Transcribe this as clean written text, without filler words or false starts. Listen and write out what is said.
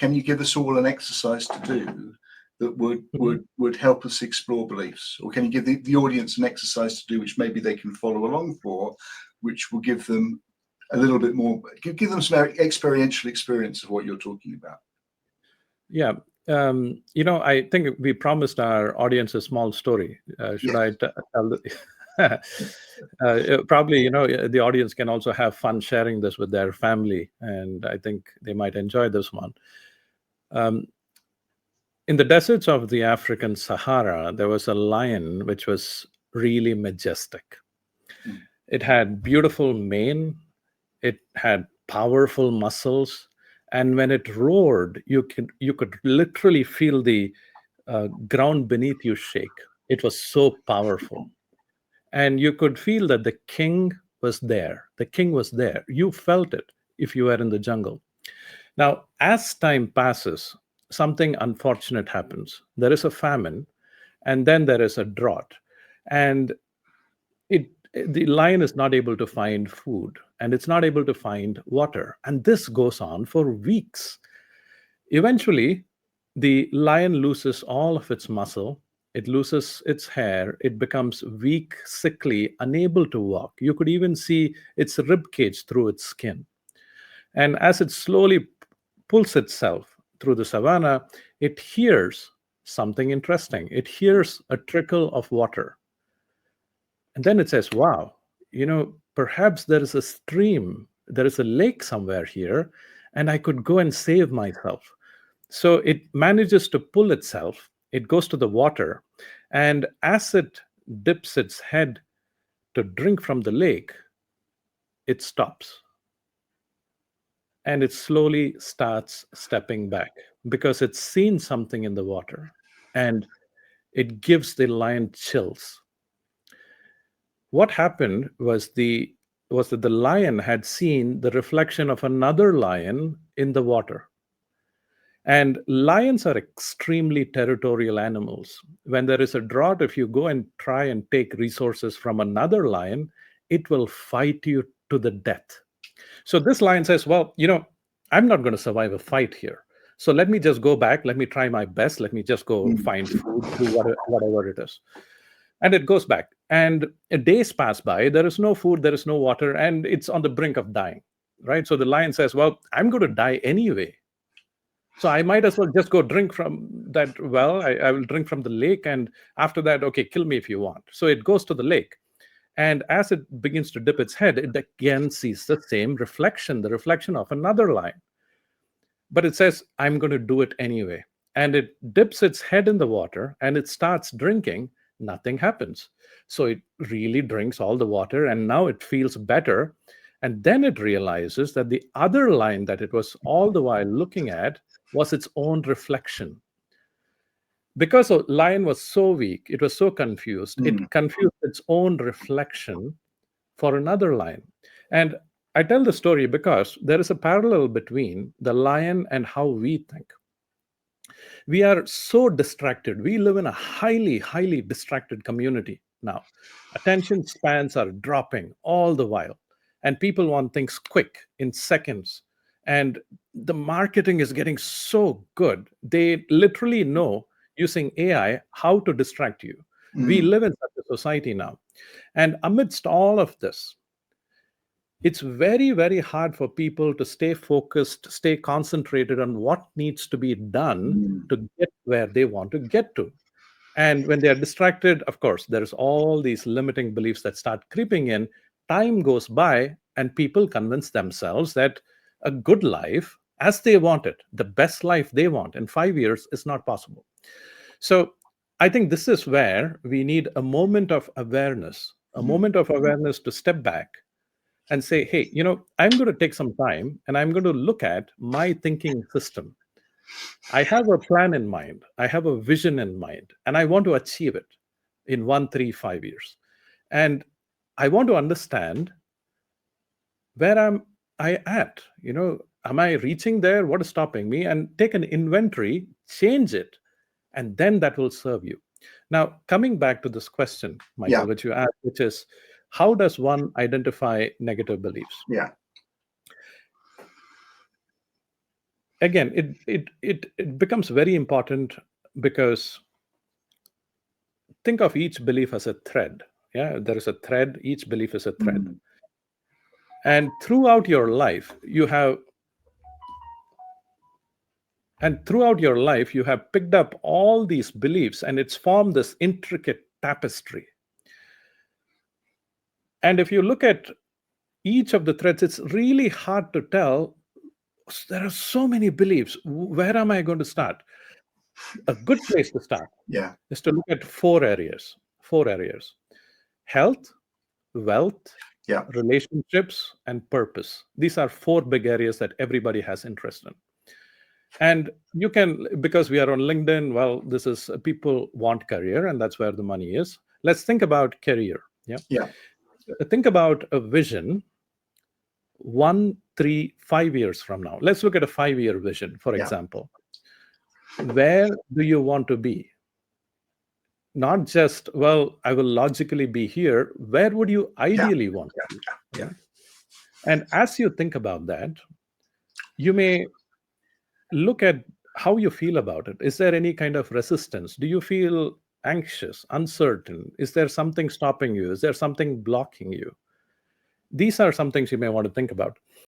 can you give us all an exercise to do that would help us explore beliefs? Or can you give the audience an exercise to do which maybe they can follow along for, which will give them a little bit more, give them some experiential experience of what you're talking about? Yeah. I think we promised our audience a small story. Should I tell probably, the audience can also have fun sharing this with their family, and I think they might enjoy this one. In the deserts of the African Sahara, there was a lion which was really majestic. It had beautiful mane, it had powerful muscles, and when it roared, you could literally feel the ground beneath you shake. It was so powerful. And you could feel that the king was there. The king was there. You felt it if you were in the jungle. Now, as time passes, something unfortunate happens. There is a famine, and then there is a drought. And the lion is not able to find food, and it's not able to find water. And this goes on for weeks. Eventually, the lion loses all of its muscle. It loses its hair. It becomes weak, sickly, unable to walk. You could even see its rib cage through its skin. And as it slowly pulls itself through the savannah, it hears something interesting. It hears a trickle of water. And then it says, wow, perhaps there is a stream, there is a lake somewhere here, and I could go and save myself. So it manages to pull itself. It goes to the water, and as it dips its head to drink from the lake, it stops. And it slowly starts stepping back because it's seen something in the water, and it gives the lion chills. What happened was that the lion had seen the reflection of another lion in the water. And lions are extremely territorial animals. When there is a drought, if you go and try and take resources from another lion, it will fight you to the death. So this lion says, well, I'm not going to survive a fight here. So let me just go back. Let me try my best. Let me just go find food, do whatever it is. And it goes back. And days pass by. There is no food. There is no water. And it's on the brink of dying, right? So the lion says, well, I'm going to die anyway. So I might as well just go drink from that well. I will drink from the lake. And after that, okay, kill me if you want. So it goes to the lake. And as it begins to dip its head, it again sees the same reflection, the reflection of another lion. But it says, I'm going to do it anyway. And it dips its head in the water and it starts drinking. Nothing happens. So it really drinks all the water, and now it feels better. And then it realizes that the other lion that it was all the while looking at was its own reflection. Because the lion was so weak, it was so confused, it confused its own reflection for another lion. And I tell the story because there is a parallel between the lion and how we think. We are so distracted. We live in a highly, highly distracted community now. Attention spans are dropping all the while, and people want things quick, in seconds. And the marketing is getting so good. They literally know, using AI, how to distract you. We live in such a society now. And amidst all of this, it's very, very hard for people to stay focused, stay concentrated on what needs to be done to get where they want to get to. And when they are distracted, of course, there's all these limiting beliefs that start creeping in. Time goes by, and people convince themselves that a good life, as they want it, the best life they want in 5 years, is not possible. So I think this is where we need a moment of awareness, to step back and say, hey, I'm going to take some time and I'm going to look at my thinking system. I have a plan in mind. I have a vision in mind, and I want to achieve it in 1, 3, 5 years. And I want to understand, where am I at? Am I reaching there? What is stopping me? And take an inventory, change it, and then that will serve you. Now, coming back to this question, Michael, which you asked, which is, how does one identify negative beliefs? Yeah. again, it becomes very important because think of each belief as a thread. Yeah, there is a thread. Each belief is a thread, and throughout your life, you have picked up all these beliefs, and it's formed this intricate tapestry. And if you look at each of the threads, it's really hard to tell. There are so many beliefs. Where am I going to start? A good place to start is to look at four areas. Health, wealth, relationships, and purpose. These are four big areas that everybody has interest in. And you can, because we are on LinkedIn, well, this is people want career, and that's where the money is. Let's think about career. Think about a vision 1, 3, 5 years from now. Let's look at a 5-year vision, for example. Where do you want to be? Not just, well, I will logically be here. Where would you ideally want to be? And as you think about that, you may look at how you feel about it. Is there any kind of resistance? Do you feel anxious, uncertain? Is there something stopping you? Is there something blocking you? These are some things you may want to think about.